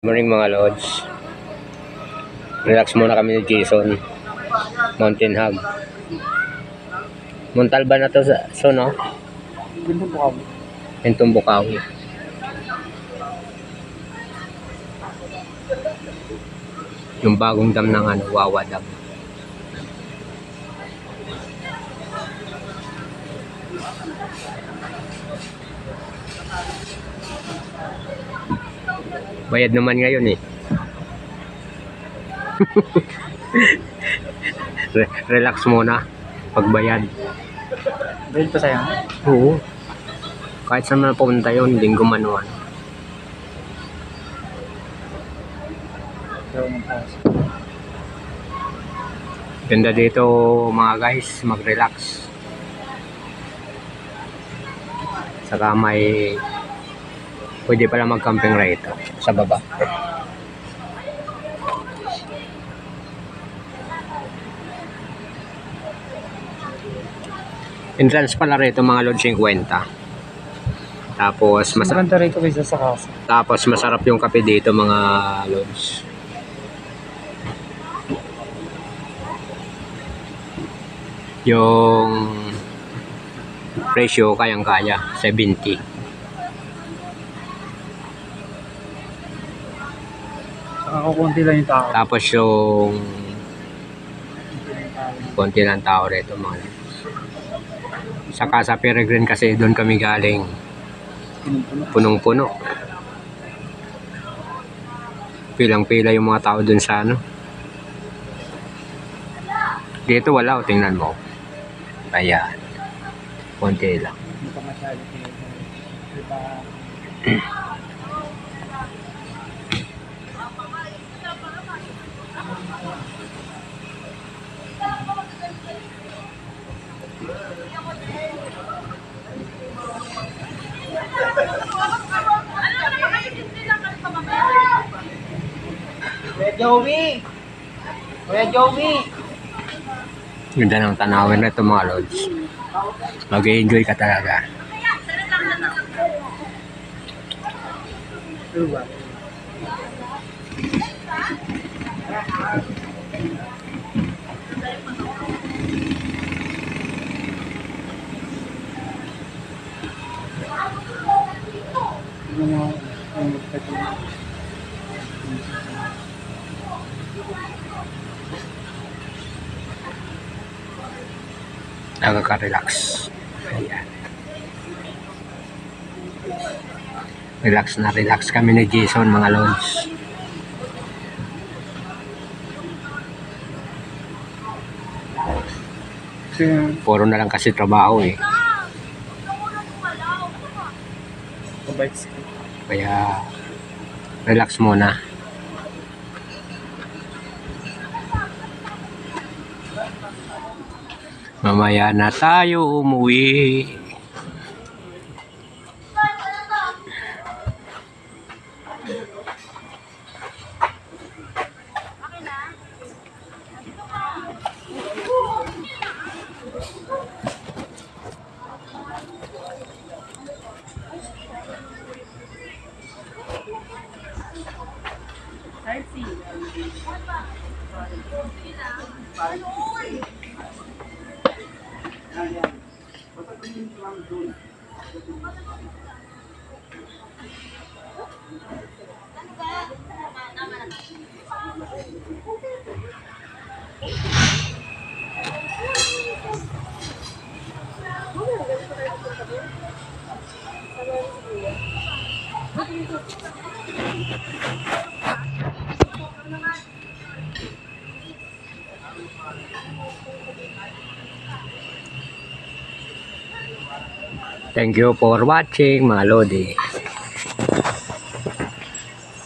Morning mga lods. Relax muna kami ni Jason. Mountain Hub. Montalban na to so no? Bintong Bukawi. Bintong Bukawi. Yung bagong dam ng Wawa Dam. Bayad naman ngayon eh. Relax muna pagbayad. Bayad pa sa'yo? Oo. Kahit saan man pumunta yun, linggo manuan. Ganda dito mga guys, mag-relax. Saka may pwede pala mag-camping rito sa baba. Entrance pala rito mga load 50. Tapos maganda rito kaysa sa casa. Tapos masarap yung kape dito mga loads. Yung presyo kayang-kaya 70. Konti lang yung tao. Tapos yung konti lang tao rito mga loads. Saka sa Peregrine kasi doon kami galing. Punong-puno. Pilang-pila yung mga tao dun sa ano. Dito wala, tingnan mo. Ayan. Konti lang. Hindi pa masyado. Kuya Joey! Ganda ng tanawin na ito mga lods. Mag-enjoy ka talaga. Diba? Nakaka-relax. Ayan. Relax kami ni Jason mga lods. Puro na lang kasi trabaho eh. Kaya relax muna. Mamaya na tayo umuwi. Thank you for watching mga lodi.